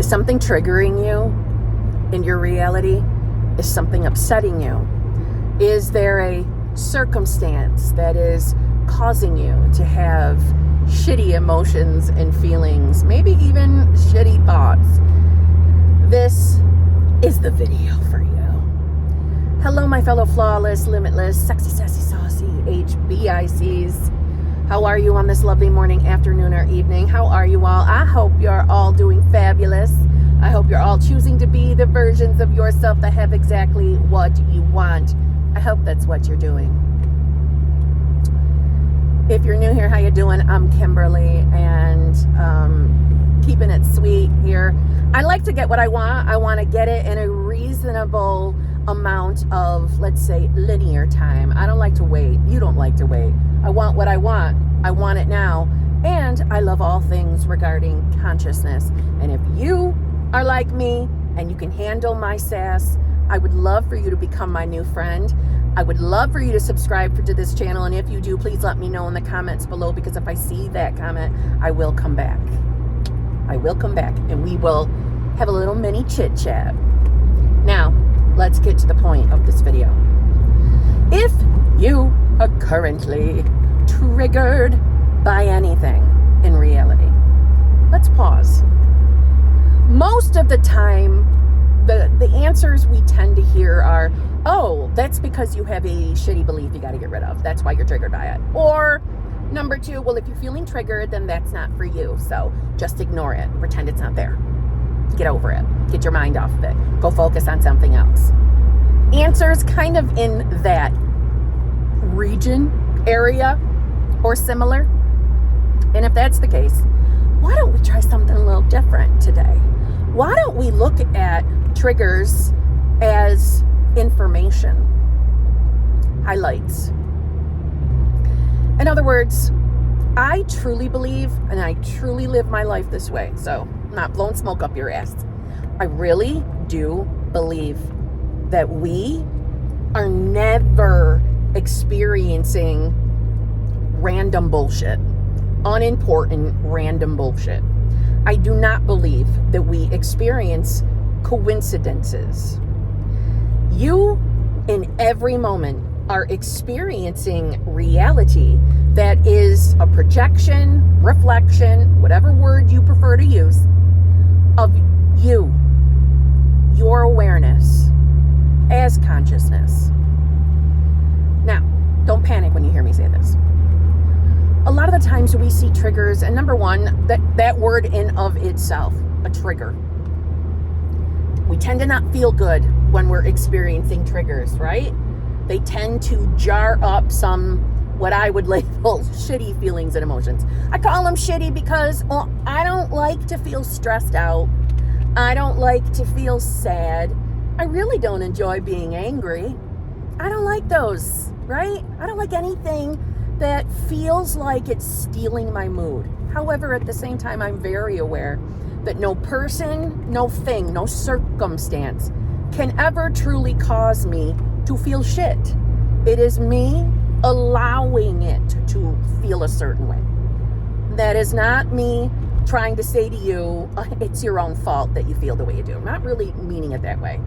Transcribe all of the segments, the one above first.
Is something triggering you in your reality? Is something upsetting you? Is there a circumstance that is causing you to have shitty emotions and feelings, maybe even shitty thoughts? This is the video for you. Hello, my fellow flawless, limitless, sexy, sassy, saucy HBICs. How are you on this lovely morning, afternoon, or evening? How are you all? I hope you're all doing fabulous. I hope you're all choosing to be the versions of yourself that have exactly what you want. I hope that's what you're doing. If you're new here, how you doing? I'm Kimberly, and keeping it sweet here. I like to get what I want. I want to get it in a reasonable amount of, let's say, linear time. I don't like to wait. You don't like to wait. I want what I want. I want it now. And I love all things regarding consciousness. And if you are like me and you can handle my sass, I would love for you to become my new friend. I would love for you to subscribe to this channel. And if you do, please let me know in the comments below, because if I see that comment, I will come back. I will come back and we will have a little mini chit chat. Now, let's get to the point of this video. If you are currently triggered by anything in reality, let's pause. Most of the time, the answers we tend to hear are, oh, that's because you have a shitty belief you got to get rid of. That's why you're triggered by it. Or number two, well, if you're feeling triggered, then that's not for you. So just ignore it. Pretend it's not there. Get over it. Get your mind off of it. Go focus on something else. Answers kind of in that region, area, or similar. And if that's the case, why don't we try something a little different today? Why don't we look at triggers as information, highlights? In other words, I truly believe, and I truly live my life this way, so I'm not blowing smoke up your ass. I really do believe that we are never experiencing random bullshit, unimportant random bullshit. I do not believe that we experience coincidences. You, in every moment, are experiencing reality that is a projection, reflection, whatever word you prefer to use, of you, your awareness as consciousness. Now, don't panic when you hear me say this. A lot of the times we see triggers, and number one, that word in of itself, a trigger. We tend to not feel good when we're experiencing triggers, right? They tend to jar up some, what I would label shitty feelings and emotions. I call them shitty because I don't like to feel stressed out. I don't like to feel sad. I really don't enjoy being angry. I don't like those, right? I don't like anything that feels like it's stealing my mood. However, at the same time, I'm very aware that no person, no thing, no circumstance can ever truly cause me to feel shit. It is me allowing it to feel a certain way. That is not me trying to say to you, it's your own fault that you feel the way you do. I'm not really meaning it that way.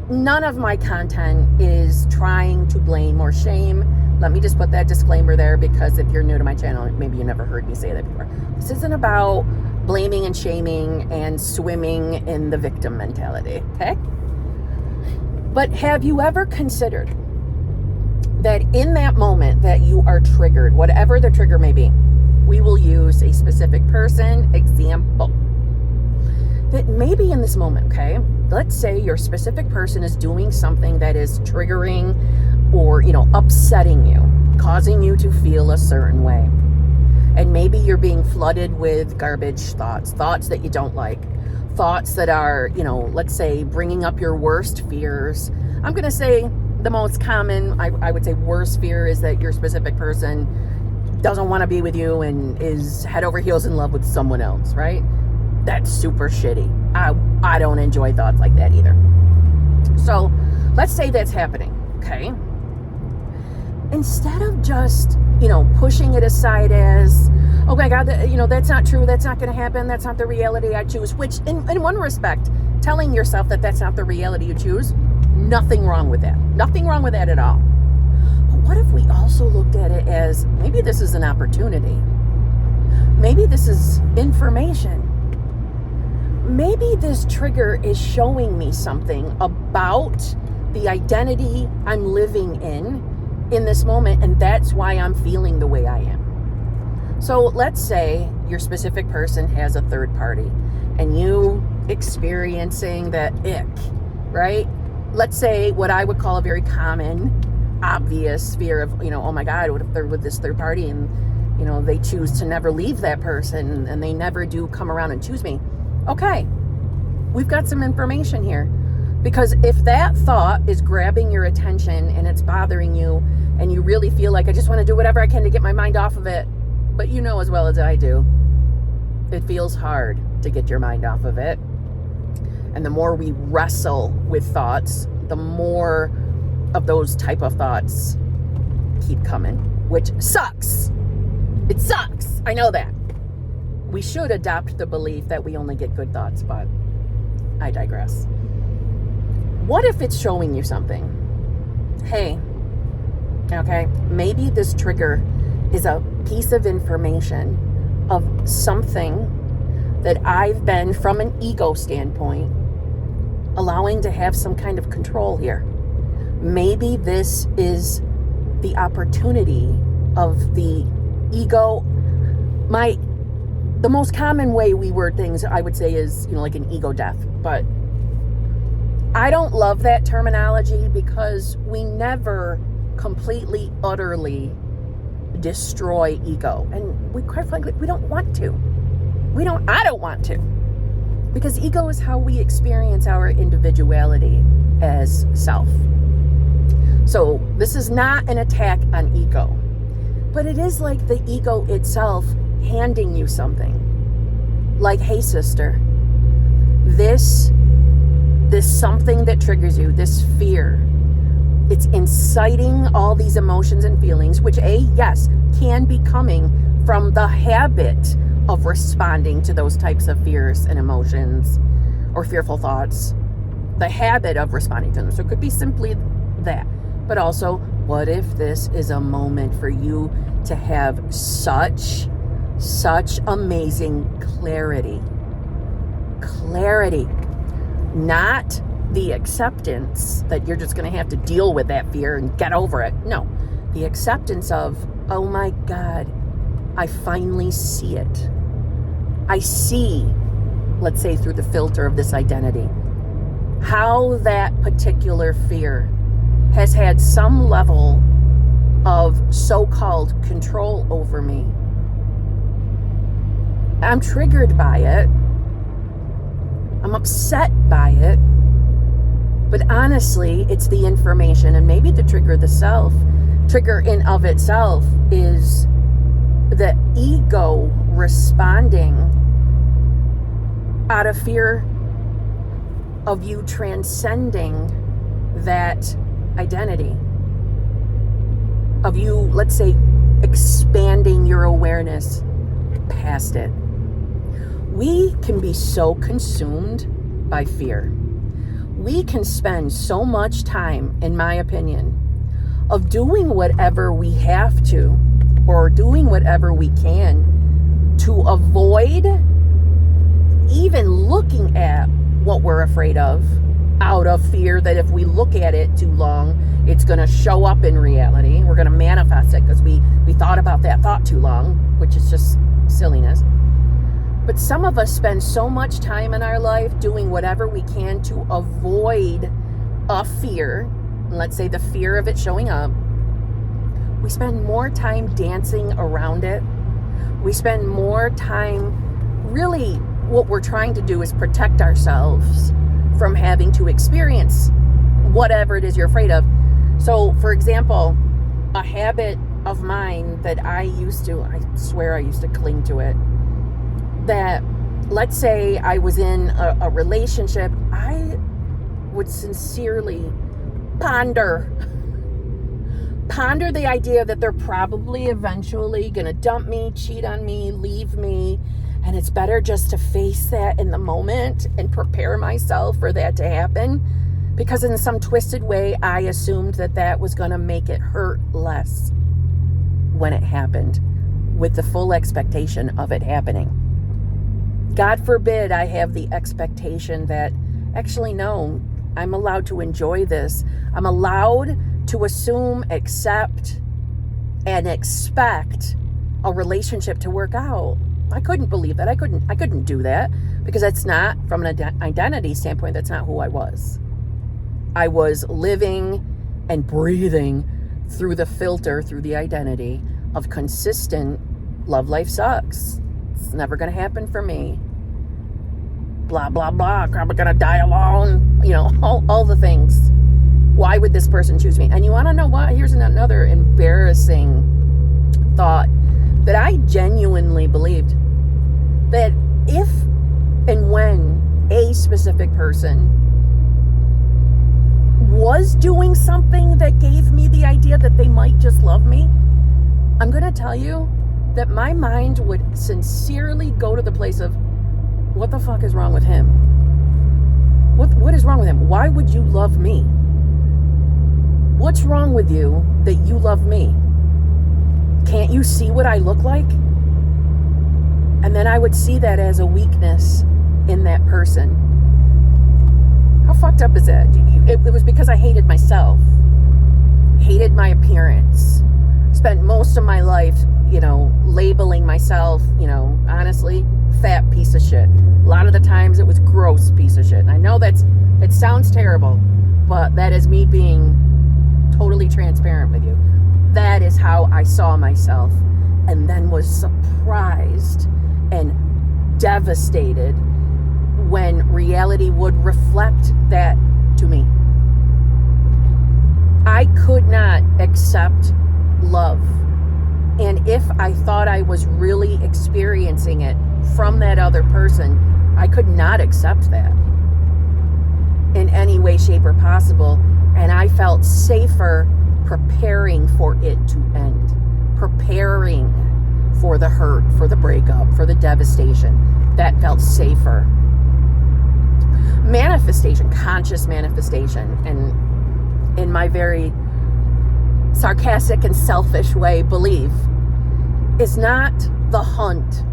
None of my content is trying to blame or shame. Let me just put that disclaimer there, because if you're new to my channel, maybe you never heard me say that before. This isn't about blaming and shaming and swimming in the victim mentality, okay? But have you ever considered that in that moment that you are triggered, whatever the trigger may be, we will use a specific person example. That maybe in this moment, okay, let's say your specific person is doing something that is triggering or, upsetting you, causing you to feel a certain way. And maybe you're being flooded with garbage thoughts that you don't like, thoughts that are, let's say, bringing up your worst fears. I'm going to say the most common, I would say worst fear, is that your specific person doesn't want to be with you and is head over heels in love with someone else, right? That's super shitty. I don't enjoy thoughts like that either. So let's say that's happening, okay? Instead of just, pushing it aside as, oh my God, that's not true. That's not going to happen. That's not the reality I choose. Which, in one respect, telling yourself that that's not the reality you choose, nothing wrong with that. Nothing wrong with that at all. But what if we also looked at it as, maybe this is an opportunity? Maybe this is information. Maybe this trigger is showing me something about the identity I'm living in this moment, and that's why I'm feeling the way I am. So let's say your specific person has a third party and you experiencing that ick, right? Let's say what I would call a very common, obvious fear of, oh my God, what if they're with this third party and, they choose to never leave that person and they never do come around and choose me. Okay, we've got some information here. Because if that thought is grabbing your attention and it's bothering you and you really feel like I just want to do whatever I can to get my mind off of it, but you know as well as I do, it feels hard to get your mind off of it. And the more we wrestle with thoughts, the more of those type of thoughts keep coming, which sucks. It sucks. I know that. We should adopt the belief that we only get good thoughts, but I digress. What if it's showing you something? Hey, okay, maybe this trigger is a piece of information of something that I've been, from an ego standpoint, allowing to have some kind of control here. Maybe this is the opportunity of the ego. The most common way we word things, I would say, is, like an ego death. But I don't love that terminology because we never completely, utterly destroy ego. And we, quite frankly, we don't want to. I don't want to. Because ego is how we experience our individuality as self. So this is not an attack on ego. But it is like the ego itself handing you something. Like, hey sister, this something that triggers you, this fear, it's inciting all these emotions and feelings, which yes, can be coming from the habit of responding to those types of fears and emotions or fearful thoughts. The habit of responding to them. So it could be simply that. But also, what if this is a moment for you to have such amazing clarity? Clarity. Not the acceptance that you're just going to have to deal with that fear and get over it. No. The acceptance of, oh my God, I finally see it. I see, let's say through the filter of this identity, how that particular fear has had some level of so-called control over me. I'm triggered by it. I'm upset by it. But honestly, it's the information, and maybe the trigger in of itself is the ego responding out of fear of you transcending that identity, of you, let's say, expanding your awareness past it. We can be so consumed by fear. We can spend so much time, in my opinion, of doing whatever we have to or doing whatever we can to avoid even looking at what we're afraid of, out of fear that if we look at it too long, it's going to show up in reality. We're going to manifest it because we thought about that thought too long, which is just silliness. But some of us spend so much time in our life doing whatever we can to avoid a fear, let's say the fear of it showing up. We spend more time dancing around it. We spend more time, really what we're trying to do is protect ourselves from having to experience whatever it is you're afraid of. So, for example, a habit of mine that I swear I used to cling to it, that let's say I was in a relationship, I would sincerely ponder ponder the idea that they're probably eventually going to dump me, cheat on me, leave me. And it's better just to face that in the moment and prepare myself for that to happen. Because in some twisted way, I assumed that that was going to make it hurt less when it happened, with the full expectation of it happening. God forbid I have the expectation that, actually, no, I'm allowed to enjoy this. I'm allowed to assume, accept, and expect a relationship to work out. I couldn't believe that. I couldn't do that, because that's not, from an identity standpoint, that's not who I was. I was living and breathing through the filter, through the identity of consistent love life sucks. It's never going to happen for me. Blah, blah, blah. I'm going to die alone. You know, all the things. Why would this person choose me? And you want to know what? Here's another embarrassing thought that I genuinely believed, that if and when a specific person was doing something that gave me the idea that they might just love me, I'm going to tell you that my mind would sincerely go to the place of, what the fuck is wrong with him? What is wrong with him? Why would you love me? What's wrong with you that you love me? Can't you see what I look like? And then I would see that as a weakness in that person. How fucked up is that? It was because I hated myself, hated my appearance, spent most of my life, labeling myself, honestly, fat piece of shit. A lot of the times it was gross piece of shit. I know it sounds terrible, but that is me being totally transparent with you. That is how I saw myself, and then was surprised and devastated when reality would reflect that to me. I could not accept love. And if I thought I was really experiencing it from that other person, I could not accept that in any way, shape, or possible. And I felt safer preparing for it to end, preparing for the hurt, for the breakup, for the devastation. That felt safer. Manifestation, conscious manifestation, and in my very sarcastic and selfish way, belief is not the hunt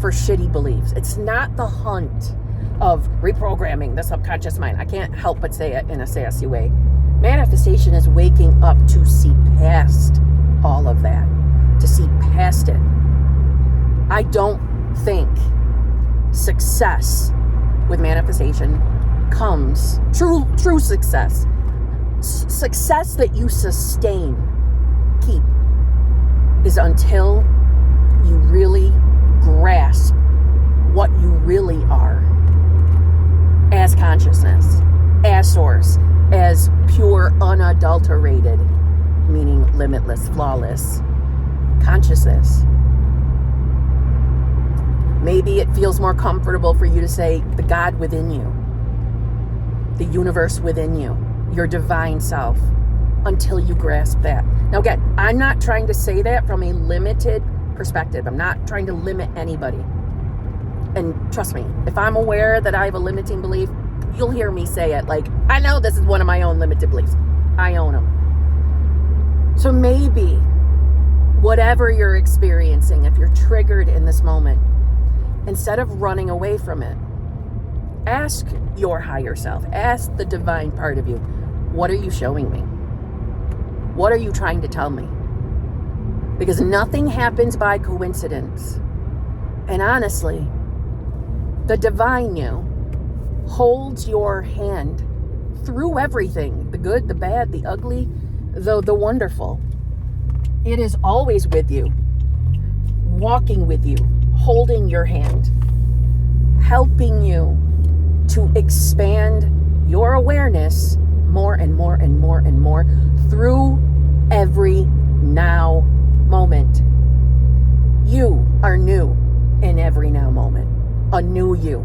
for shitty beliefs. It's not the hunt of reprogramming the subconscious mind. I can't help but say it in a sassy way. Manifestation is waking up to see past all of that, to see past it. I don't think success with manifestation comes, true success, success that you sustain, keep, is until you really grasp what you really are as consciousness, as source, as pure, unadulterated, meaning limitless, flawless consciousness. Maybe it feels more comfortable for you to say the God within you, the universe within you, your divine self, until you grasp that. Now again, I'm not trying to say that from a limited perspective. I'm not trying to limit anybody. And trust me, if I'm aware that I have a limiting belief, you'll hear me say it. Like, I know this is one of my own limited beliefs. I own them. So maybe whatever you're experiencing, if you're triggered in this moment, instead of running away from it, ask your higher self, ask the divine part of you, what are you showing me? What are you trying to tell me? Because nothing happens by coincidence. And honestly, the divine you holds your hand through everything, the good, the bad, the ugly, the wonderful. It is always with you, walking with you, holding your hand, helping you to expand your awareness more and more and more and more through every now moment. You are new in every now moment, a new you.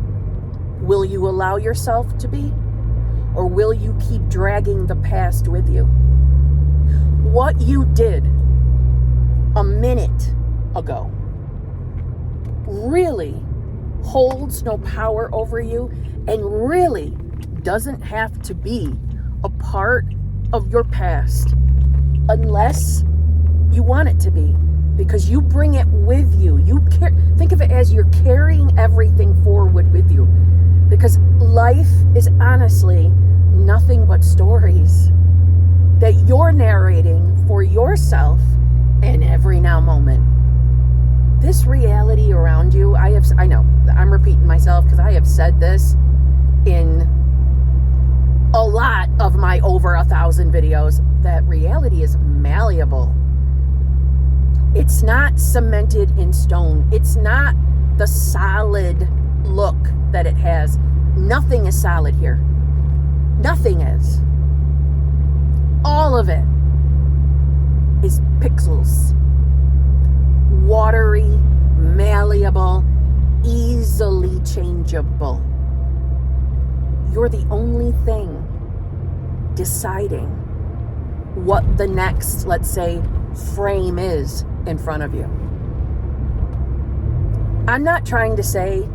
Will you allow yourself to be? Or will you keep dragging the past with you? what you did a minute ago really holds no power over you and really doesn't have to be a part of your past unless you want it to be, because you bring it with you. Think of it as you're carrying everything forward with you, because life is honestly nothing but stories that you're narrating for yourself in every now moment. This reality around you, I know I'm repeating myself because I have said this in a lot of my over 1,000 videos, that reality is malleable. It's not cemented in stone. It's not the solid look that it has. Nothing is solid here. Nothing is. All of it is pixels. Watery, malleable, easily changeable. You're the only thing deciding what the next, let's say, frame is in front of you. I'm not trying to say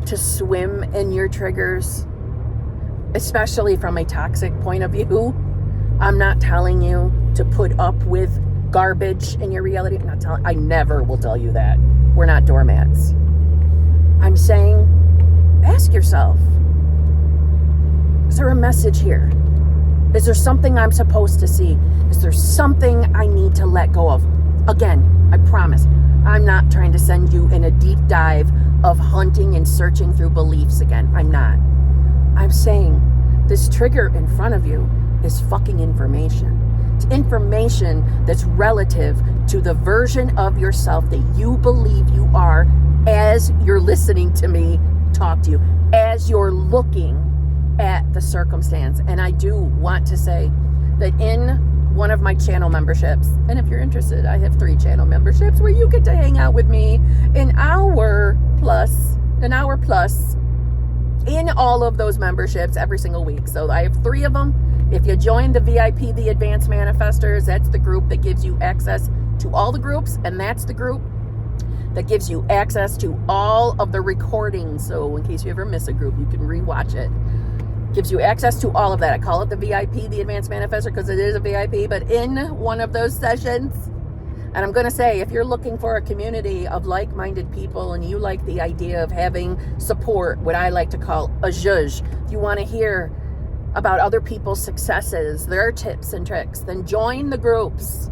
to swim in your triggers, especially from a toxic point of view. I'm not telling you to put up with garbage in your reality. I never will tell you that. We're not doormats. I'm saying, ask yourself, is there a message here? Is there something I'm supposed to see? Is there something I need to let go of? Again, I promise, I'm not trying to send you in a deep dive of hunting and searching through beliefs again. I'm not. I'm saying this trigger in front of you is fucking information. It's information that's relative to the version of yourself that you believe you are as you're listening to me talk to you, as you're looking at the circumstance. And I do want to say that in one of my channel memberships, and if you're interested, I have 3 channel memberships where you get to hang out with me an hour plus in all of those memberships every single week. So I have 3 of them. If you join the VIP, the Advanced Manifestors, that's the group that gives you access to all the groups, and that's the group that gives you access to all of the recordings. So in case you ever miss a group, you can rewatch it. Gives you access to all of that. I call it the VIP, the Advanced Manifestor, because it is a VIP, but in one of those sessions, and I'm going to say, if you're looking for a community of like-minded people and you like the idea of having support, what I like to call a zhuzh, if you want to hear about other people's successes, their tips and tricks, then join the groups.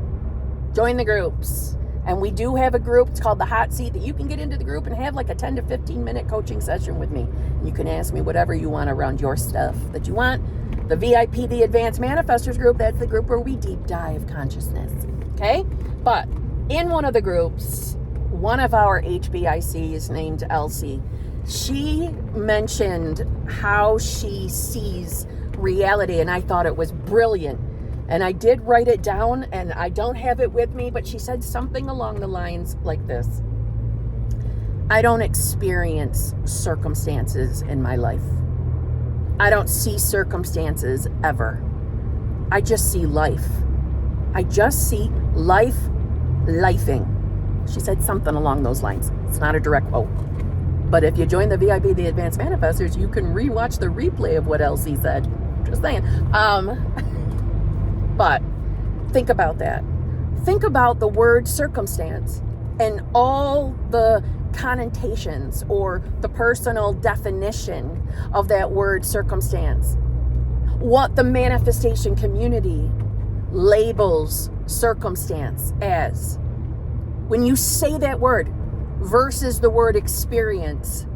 Join the groups. And we do have a group, it's called the Hot Seat, that you can get into the group and have like a 10 to 15 minute coaching session with me. And you can ask me whatever you want around your stuff that you want. The VIP, the Advanced Manifestors group, that's the group where we deep dive consciousness. Okay? But in one of the groups, one of our HBICs named Elsie, she mentioned how she sees reality, and I thought it was brilliant. And I did write it down, and I don't have it with me, but she said something along the lines like this: I don't experience circumstances in my life. I don't see circumstances ever. I just see life. I just see life lifing. She said something along those lines. It's not a direct quote. But if you join the VIP, the Advanced Manifestors, you can rewatch the replay of what Elsie said. Just saying. But think about that. Think about the word circumstance and all the connotations or the personal definition of that word circumstance. What the manifestation community labels circumstance as. When you say that word versus the word experience,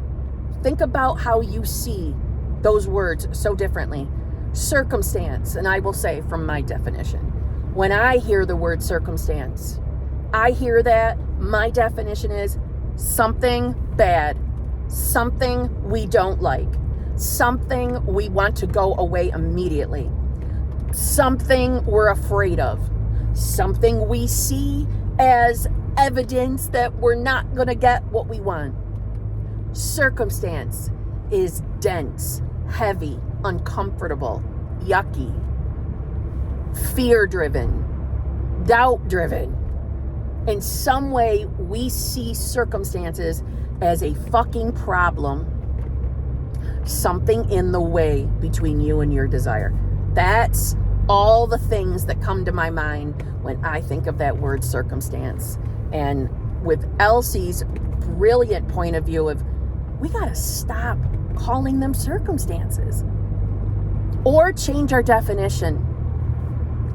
think about how you see those words so differently. Circumstance, and I will say from my definition, when I hear the word circumstance, I hear that my definition is something bad, something we don't like, something we want to go away immediately, something we're afraid of, something we see as evidence that we're not going to get what we want. Circumstance is dense, heavy, uncomfortable, yucky, fear-driven, doubt driven. In some way, we see circumstances as a fucking problem, something in the way between you and your desire. That's all the things that come to my mind when I think of that word circumstance. And with Elsie's brilliant point of view of, we got to stop calling them circumstances or change our definition.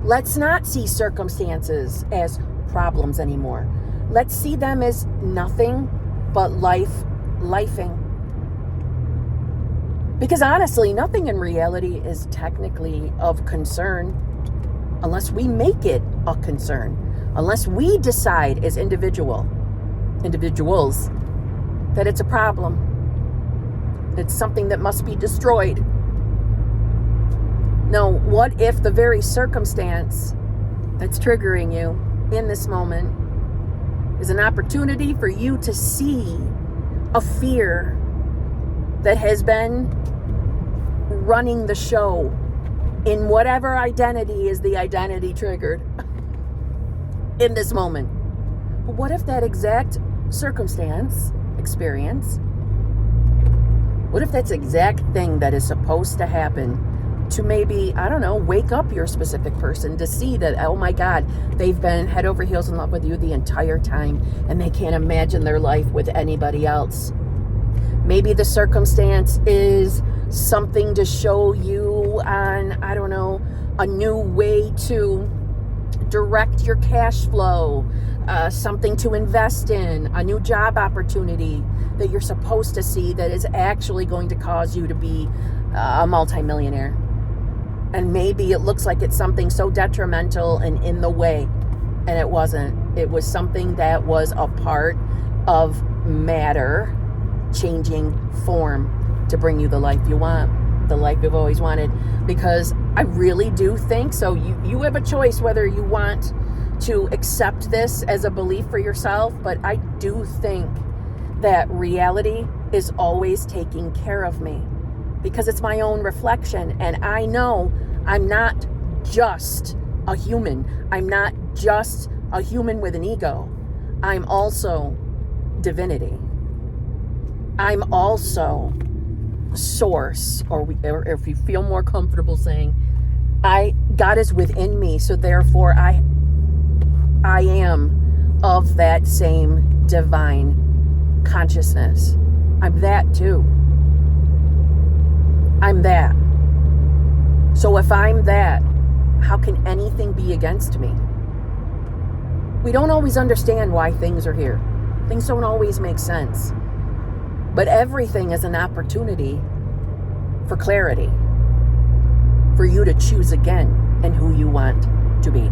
Let's not see circumstances as problems anymore. Let's see them as nothing but lifing. Because honestly, nothing in reality is technically of concern unless we make it a concern. Unless we decide as individuals that it's a problem. It's something that must be destroyed. No, what if the very circumstance that's triggering you in this moment is an opportunity for you to see a fear that has been running the show in whatever identity is the identity triggered in this moment. But what if that exact experience, what if that's exact thing that is supposed to happen to maybe, I don't know, wake up your specific person to see that, oh my God, they've been head over heels in love with you the entire time and they can't imagine their life with anybody else. Maybe the circumstance is something to show you on, I don't know, a new way to direct your cash flow, something to invest in, a new job opportunity that you're supposed to see that is actually going to cause you to be a multimillionaire. And maybe it looks like it's something so detrimental and in the way, and it wasn't. It was something that was a part of matter changing form to bring you the life you want, the life you've always wanted. Because I really do think so. You have a choice whether you want to accept this as a belief for yourself, but I do think that reality is always taking care of me because it's my own reflection. And I know I'm not just a human. I'm not just a human with an ego. I'm also divinity. I'm also source, or if you feel more comfortable saying, God is within me, so therefore I am of that same divine consciousness. I'm that too. I'm that. So if I'm that, how can anything be against me? We don't always understand why things are here. Things don't always make sense. But everything is an opportunity for clarity, for you to choose again and who you want to be.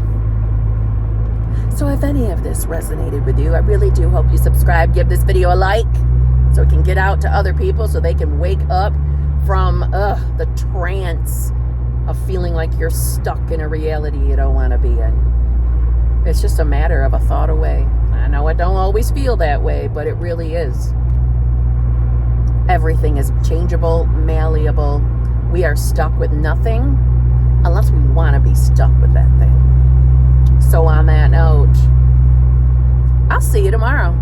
So if any of this resonated with you, I really do hope you subscribe, give this video a like so it can get out to other people so they can wake up from the trance of feeling like you're stuck in a reality you don't want to be in. It's just a matter of a thought away. I know I don't always feel that way, but it really is. Everything is changeable, malleable. We are stuck with nothing unless we want to be stuck with that thing. So on that note, I'll see you tomorrow.